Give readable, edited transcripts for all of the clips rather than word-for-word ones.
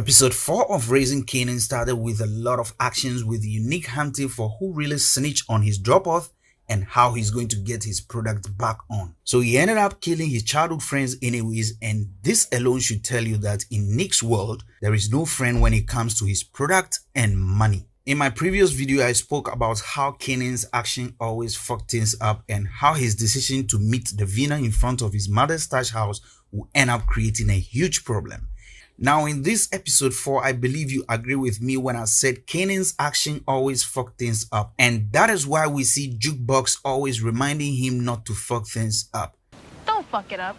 Episode 4 of Raising Kanan started with a lot of actions with Unique hunting for who really snitched on his drop-off and how he's going to get his product back on. So he ended up killing his childhood friends anyways, and this alone should tell you that in Nick's world, there is no friend when it comes to his product and money. In my previous video, I spoke about how Kanan's action always fucked things up and how his decision to meet Davina in front of his mother's stash house will end up creating a huge problem. Now in this episode 4, I believe you agree with me when I said Kanan's action always fuck things up, and that is why we see Jukebox always reminding him not to fuck things up. Don't fuck it up.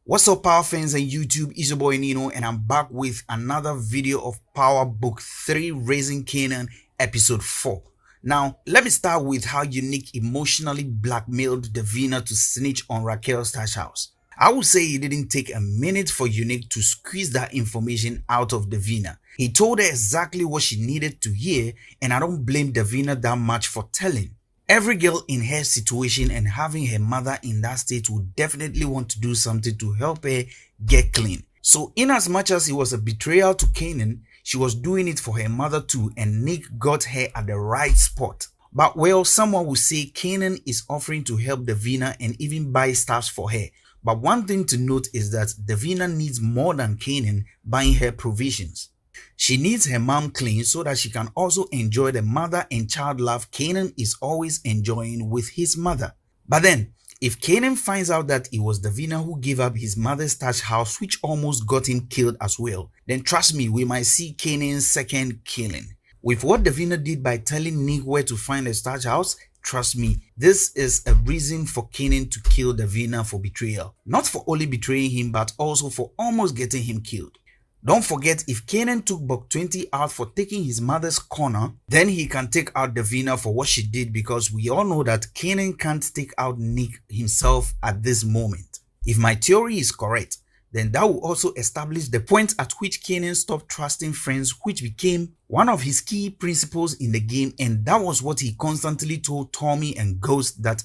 What's up Power fans and YouTube, it's your boy Nino and I'm back with another video of Power Book 3 Raising Kanan episode 4. Now let me start with how Unique emotionally blackmailed Davina to snitch on Raquel's stash house. I would say it didn't take a minute for Unique to squeeze that information out of Davina. He told her exactly what she needed to hear, and I don't blame Davina that much for telling. Every girl in her situation and having her mother in that state would definitely want to do something to help her get clean. So in as much as it was a betrayal to Kanan, she was doing it for her mother too, and Nick got her at the right spot. But well, someone would say Kanan is offering to help Davina and even buy stuff for her. But one thing to note is that Davina needs more than Kanan buying her provisions. She needs her mom clean so that she can also enjoy the mother and child love Kanan is always enjoying with his mother. But then, if Kanan finds out that it was Davina who gave up his mother's stash house, which almost got him killed as well, then trust me, we might see Kanan's second killing. With what Davina did by telling Nick where to find the stash house, trust me, this is a reason for Kanan to kill Davina for betrayal. Not for only betraying him, but also for almost getting him killed. Don't forget, if Kanan took Buck 20 out for taking his mother's corner, then he can take out Davina for what she did, because we all know that Kanan can't take out Nick himself at this moment. If my theory is correct, then that will also establish the point at which Kanan stopped trusting friends, which became one of his key principles in the game, and that was what he constantly told Tommy and Ghost, that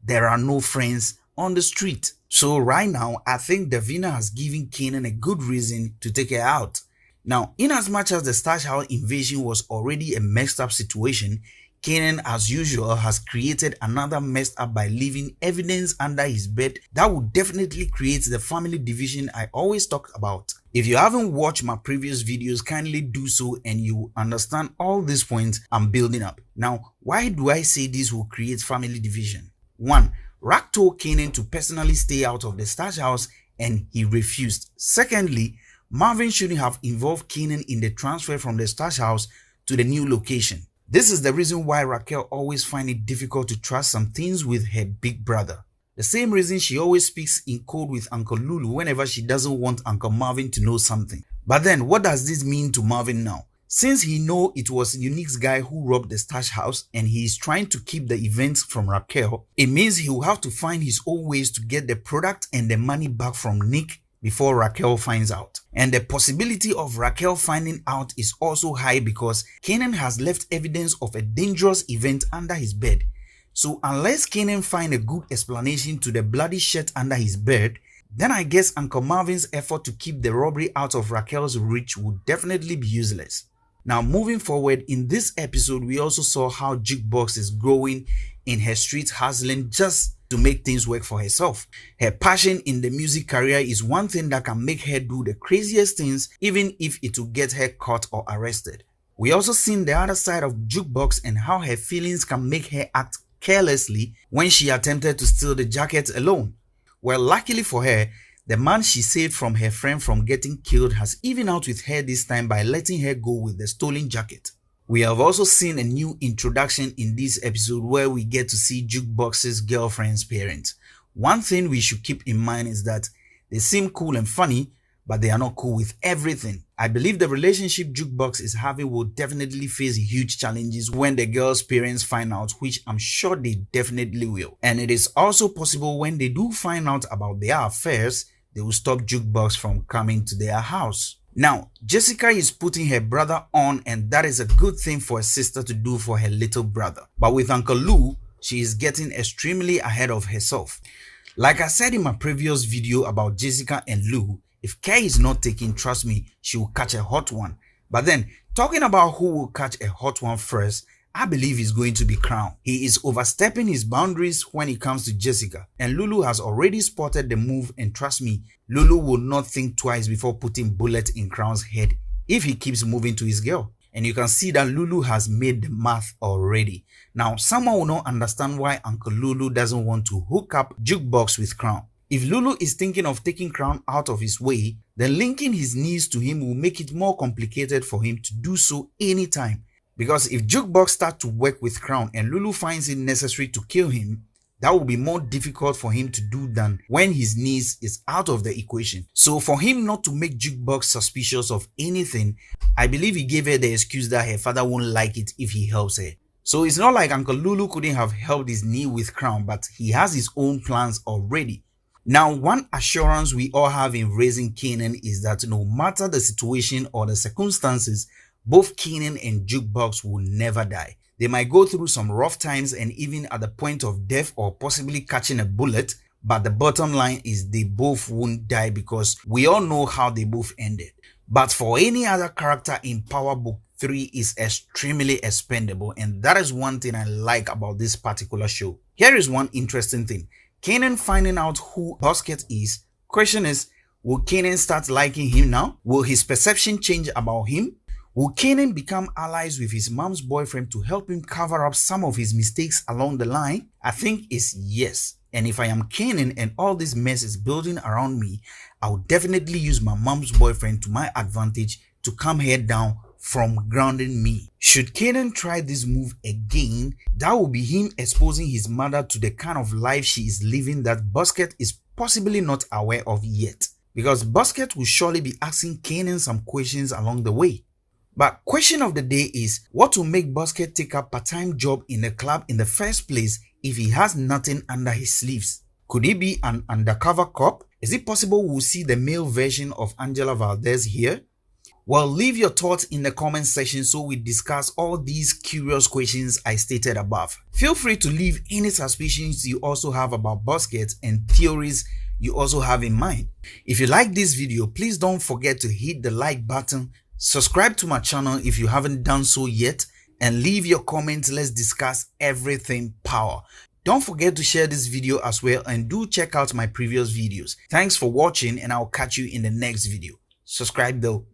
there are no friends on the street. So right now, I think Davina has given Kanan a good reason to take her out. Now, in as much as the stash house invasion was already a messed up situation, Kanan, as usual, has created another messed up by leaving evidence under his bed that would definitely create the family division I always talk about. If you haven't watched my previous videos, kindly do so and you will understand all these points I'm building up. Now, why do I say this will create family division? 1. Rack told Kanan to personally stay out of the stash house and he refused. Secondly, Marvin shouldn't have involved Kanan in the transfer from the stash house to the new location. This is the reason why Raquel always finds it difficult to trust some things with her big brother. The same reason she always speaks in code with Uncle Lulu whenever she doesn't want Uncle Marvin to know something. But then, what does this mean to Marvin now? Since he knows it was Unique's guy who robbed the stash house and he is trying to keep the events from Raquel, it means he will have to find his own ways to get the product and the money back from Nick before Raquel finds out. And the possibility of Raquel finding out is also high because Kanan has left evidence of a dangerous event under his bed. So unless Kanan finds a good explanation to the bloody shirt under his bed, then I guess Uncle Marvin's effort to keep the robbery out of Raquel's reach would definitely be useless. Now moving forward, in this episode we also saw how Jukebox is growing in her street hustling just to make things work for herself. Her passion in the music career is one thing that can make her do the craziest things even if it will get her caught or arrested. We also seen the other side of Jukebox and how her feelings can make her act carelessly when she attempted to steal the jacket alone. Well, luckily for her, the man she saved from her friend from getting killed has even out with her this time by letting her go with the stolen jacket. We have also seen a new introduction in this episode where we get to see Jukebox's girlfriend's parents. One thing we should keep in mind is that they seem cool and funny, but they are not cool with everything. I believe the relationship Jukebox is having will definitely face huge challenges when the girl's parents find out, which I'm sure they definitely will. And it is also possible when they do find out about their affairs, they will stop Jukebox from coming to their house. Now, Jessica is putting her brother on, and that is a good thing for a sister to do for her little brother. But with Uncle Lou, she is getting extremely ahead of herself. Like I said in my previous video about Jessica and Lou, If care is not taken, trust me, she will catch a hot one. But then, talking about who will catch a hot one first, I believe it's going to be Crown. He is overstepping his boundaries when it comes to Jessica, and Lulu has already spotted the move, and trust me, Lulu will not think twice before putting bullet in Crown's head if he keeps moving to his girl. And you can see that Lulu has made the math already. Now, someone will not understand why Uncle Lulu doesn't want to hook up Jukebox with Crown. If Lulu is thinking of taking Crown out of his way, then linking his knees to him will make it more complicated for him to do so anytime. Because if Jukebox starts to work with Crown and Lulu finds it necessary to kill him, that will be more difficult for him to do than when his niece is out of the equation. So for him not to make Jukebox suspicious of anything, I believe he gave her the excuse that her father won't like it if he helps her. So it's not like Uncle Lulu couldn't have helped his niece with Crown, but he has his own plans already. Now, one assurance we all have in raising Kanan is that no matter the situation or the circumstances, both Kanan and Jukebox will never die. They might go through some rough times and even at the point of death or possibly catching a bullet, but the bottom line is they both won't die because we all know how they both ended. But for any other character in Power Book 3 is extremely expendable, and that is one thing I like about this particular show. Here is one interesting thing. Kanan finding out who Busket is. Question is, will Kanan start liking him now? Will his perception change about him? Will Kanan become allies with his mom's boyfriend to help him cover up some of his mistakes along the line? I think it's yes. And if I am Kanan and all this mess is building around me, I will definitely use my mom's boyfriend to my advantage to come head down from grounding me. Should Kanan try this move again, that will be him exposing his mother to the kind of life she is living that Busket is possibly not aware of yet. Because Busket will surely be asking Kanan some questions along the way. But question of the day is, what will make Busket take up a part-time job in the club in the first place if he has nothing under his sleeves? Could he be an undercover cop? Is it possible we'll see the male version of Angela Valdez here? Well, leave your thoughts in the comment section so we discuss all these curious questions I stated above. Feel free to leave any suspicions you also have about Busket and theories you also have in mind. If you like this video, please don't forget to hit the like button, subscribe to my channel if you haven't done so yet, and leave your comments. Let's discuss everything Power. Don't forget to share this video as well, and do check out my previous videos. Thanks for watching, and I'll catch you in the next video. Subscribe though.